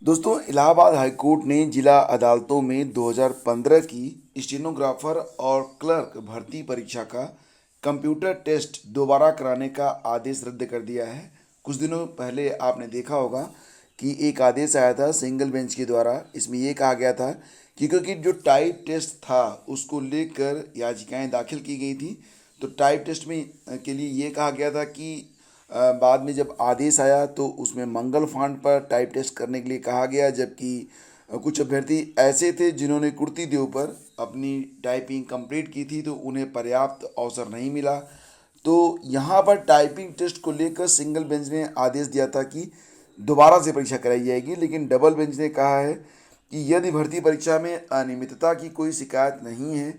दोस्तों, Allahabad high court ने जिला अदालतों में 2015 की स्टेनोग्राफर और क्लर्क भर्ती परीक्षा का कंप्यूटर टेस्ट दोबारा कराने का आदेश रद्द कर दिया है। कुछ दिनों पहले आपने देखा होगा कि एक आदेश आया था सिंगल बेंच के द्वारा। इसमें ये कहा गया था कि क्योंकि जो टाइप टेस्ट था उसको लेकर याचिकाएं दाखिल की गई थी, तो टाइप टेस्ट में के लिए ये कहा गया था कि बाद में जब आदेश आया तो उसमें मंगल फांड पर टाइप टेस्ट करने के लिए कहा गया, जबकि कुछ अभ्यर्थी ऐसे थे जिन्होंने कुर्ती देव पर अपनी टाइपिंग कंप्लीट की थी, तो उन्हें पर्याप्त अवसर नहीं मिला। तो यहाँ पर टाइपिंग टेस्ट को लेकर सिंगल बेंच ने आदेश दिया था कि दोबारा से परीक्षा कराई जाएगी, लेकिन डबल बेंच ने कहा है कि यदि भर्ती परीक्षा में अनियमितता की कोई शिकायत नहीं है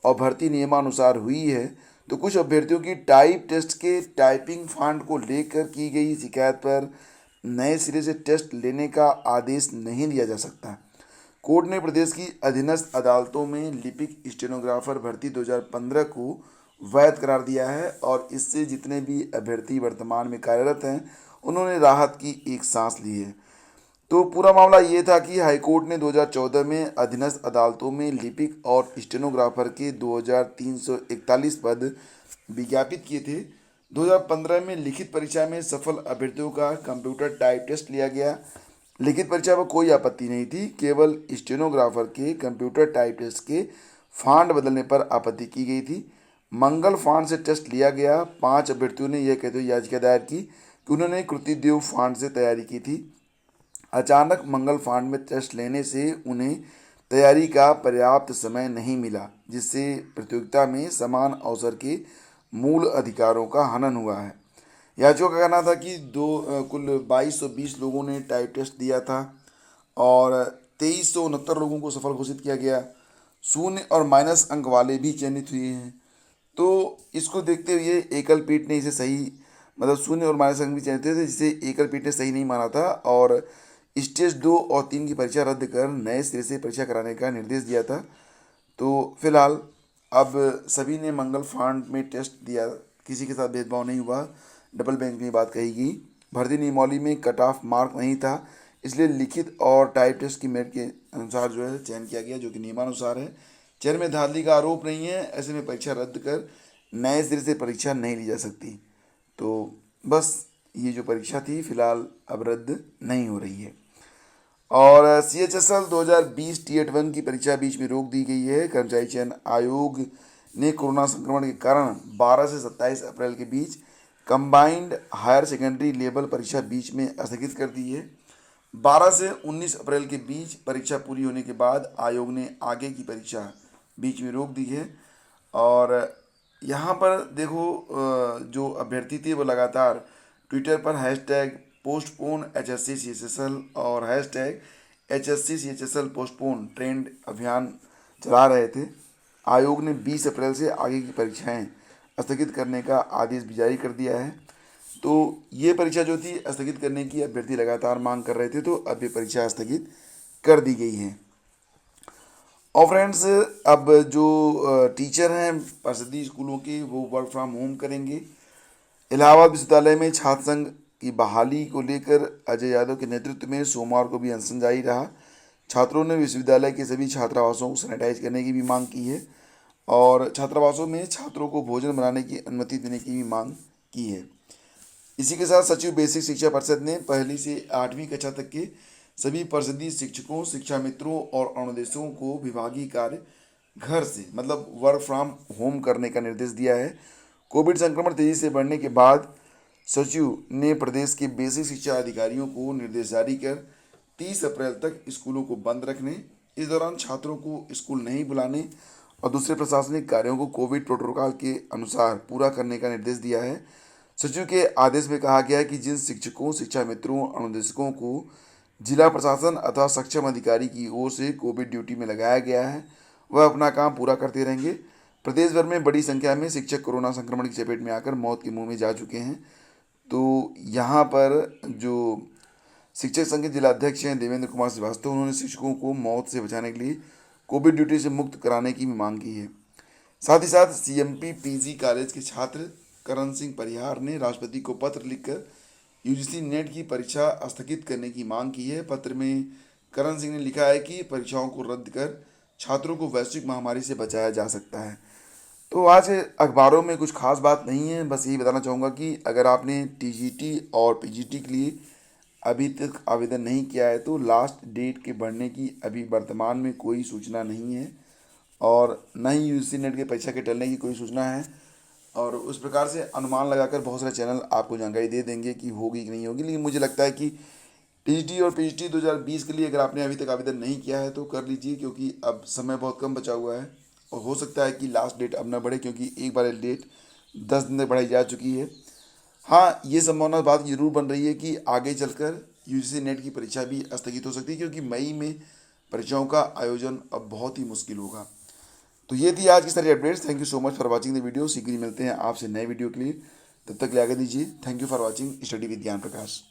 और भर्ती नियमानुसार हुई है, तो कुछ अभ्यर्थियों की टाइप टेस्ट के टाइपिंग फांड को लेकर की गई शिकायत पर नए सिरे से टेस्ट लेने का आदेश नहीं दिया जा सकता। कोर्ट ने प्रदेश की अधीनस्थ अदालतों में लिपिक स्टेनोग्राफर भर्ती 2015 को वैध करार दिया है और इससे जितने भी अभ्यर्थी वर्तमान में कार्यरत हैं उन्होंने राहत की एक सांस ली है। तो पूरा मामला ये था कि हाईकोर्ट ने 2014 में अधीनस्थ अदालतों में लिपिक और स्टेनोग्राफर के 2341 पद विज्ञापित किए थे। 2015 में लिखित परीक्षा में सफल अभ्यर्थियों का कंप्यूटर टाइप टेस्ट लिया गया। लिखित परीक्षा में कोई आपत्ति नहीं थी, केवल स्टेनोग्राफर के कंप्यूटर टाइप टेस्ट के फांड बदलने पर आपत्ति की गई थी। मंगल फांड से टेस्ट लिया गया। 5 अभ्यर्थियों ने यह कहते हुए याचिका दायर की कि उन्होंने कृतिदेव फांड से तैयारी की थी। अचानक मंगल फांड में टेस्ट लेने से उन्हें तैयारी का पर्याप्त समय नहीं मिला, जिससे प्रतियोगिता में समान अवसर के मूल अधिकारों का हनन हुआ है। याचिका का कहना था कि कुल 2220 लोगों ने टाइप टेस्ट दिया था और 2369 लोगों को सफल घोषित किया गया। शून्य और माइनस अंक वाले भी चयनित हुए हैं। तो इसको देखते हुए एकल पीठ ने इसे सही, मतलब शून्य और माइनस अंक भी चयनित थे, जिसे एकल पीठ ने सही नहीं माना था और स्टेज 2 और 3 की परीक्षा रद्द कर नए सिरे से परीक्षा कराने का निर्देश दिया था। तो फिलहाल अब सभी ने मंगल फांड में टेस्ट दिया, किसी के साथ भेदभाव नहीं हुआ। डबल बेंच में ये बात कही गई। भर्ती नियमावली में कट ऑफ मार्क नहीं था, इसलिए लिखित और टाइप टेस्ट की मेरिट के अनुसार जो है चयन किया गया, जो कि नियमानुसार है। चयन में धांधली का आरोप नहीं है, ऐसे में परीक्षा रद्द कर नए सिरे से परीक्षा नहीं ली जा सकती। तो बस ये जो परीक्षा थी फिलहाल अब रद्द नहीं हो रही है। और CHSL 2020 TET-1 की परीक्षा बीच में रोक दी गई है। कर्मचारी चयन आयोग ने कोरोना संक्रमण के कारण 12 से 27 अप्रैल के बीच कंबाइंड हायर सेकेंडरी लेवल परीक्षा बीच में स्थगित कर दी है। 12 से 19 अप्रैल के बीच परीक्षा पूरी होने के बाद आयोग ने आगे की परीक्षा बीच में रोक दी है। और यहाँ पर देखो, जो अभ्यर्थी थे वो लगातार ट्विटर पर हैशटैग पोस्टपोन HSC CHSL और hashtag HSC CHSL postpone trend अभियान चला रहे थे। आयोग ने 20 अप्रैल से आगे की परीक्षाएं स्थगित करने का आदेश भी जारी कर दिया है। तो ये परीक्षा जो थी स्थगित करने की अभ्यर्थी लगातार मांग कर रहे थे, तो अब ये परीक्षा स्थगित कर दी गई है। और फ्रेंड्स, अब जो टीचर हैं परिषदीय स्कूलों के, वो वर्क फ्रॉम होम करेंगे। इलाहाबाद विश्वविद्यालय में छात्र संघ की बहाली को लेकर अजय यादव के नेतृत्व में सोमवार को भी अनशन जारी रहा। छात्रों ने विश्वविद्यालय के सभी छात्रावासों को सैनिटाइज करने की भी मांग की है और छात्रावासों में छात्रों को भोजन बनाने की अनुमति देने की भी मांग की है। इसी के साथ सचिव बेसिक शिक्षा परिषद ने 1ली से 8वीं कक्षा तक के सभी परिषदीय शिक्षकों, शिक्षा मित्रों और अनुदेशकों को विभागीय कार्य घर से, मतलब वर्क फ्रॉम होम करने का निर्देश दिया है। कोविड संक्रमण तेजी से बढ़ने के बाद सचिव ने प्रदेश के बेसिक शिक्षा अधिकारियों को निर्देश जारी कर 30 अप्रैल तक स्कूलों को बंद रखने, इस दौरान छात्रों को स्कूल नहीं बुलाने और दूसरे प्रशासनिक कार्यों को कोविड प्रोटोकॉल के अनुसार पूरा करने का निर्देश दिया है। सचिव के आदेश में कहा गया है कि जिन शिक्षकों, शिक्षा मित्रों, अनुदेशकों को जिला प्रशासन अथवा सक्षम अधिकारी की ओर से कोविड ड्यूटी में लगाया गया है, वह अपना काम पूरा करते रहेंगे। प्रदेश भर में बड़ी संख्या में शिक्षक कोरोना संक्रमण की चपेट में आकर मौत के मुंह में जा चुके हैं। तो यहाँ पर जो शिक्षक संघ के जिलाध्यक्ष हैं देवेंद्र कुमार श्रीवास्तव, उन्होंने शिक्षकों को मौत से बचाने के लिए कोविड ड्यूटी से मुक्त कराने की भी मांग की है। साथ ही साथ CMP PG कॉलेज के छात्र करण सिंह परिहार ने राष्ट्रपति को पत्र लिखकर यूजीसी नेट की परीक्षा स्थगित करने की मांग की है। पत्र में करण सिंह ने लिखा है कि परीक्षाओं को रद्द कर छात्रों को वैश्विक महामारी से बचाया जा सकता है। तो आज अखबारों में कुछ खास बात नहीं है, बस यही बताना चाहूँगा कि अगर आपने टीजीटी और पीजीटी के लिए अभी तक आवेदन नहीं किया है तो लास्ट डेट के बढ़ने की अभी वर्तमान में कोई सूचना नहीं है और न ही यूजीसी नेट के परीक्षा के टलने की कोई सूचना है। और उस प्रकार से अनुमान लगाकर बहुत सारे चैनल आपको जानकारी दे देंगे कि होगी कि नहीं होगी, लेकिन मुझे लगता है कि टीजीटी और पीजीटी 2020 के लिए अगर आपने अभी तक आवेदन नहीं किया है तो कर लीजिए, क्योंकि अब समय बहुत कम बचा हुआ है और हो सकता है कि लास्ट डेट अब ना बढ़े, क्योंकि एक बार डेट 10 दिन तक बढ़ाई जा चुकी है। हाँ, ये संभावना बात जरूर बन रही है कि आगे चलकर यूजीसी नेट की परीक्षा भी स्थगित हो सकती है, क्योंकि मई में परीक्षाओं का आयोजन अब बहुत ही मुश्किल होगा। तो ये थी आज की सारी updates. Thank you so much for watching the video. शीघ्र ही मिलते हैं आपसे नए वीडियो के लिए, तब तक ले आगे दीजिए। Thank you for watching study with ज्ञान प्रकाश।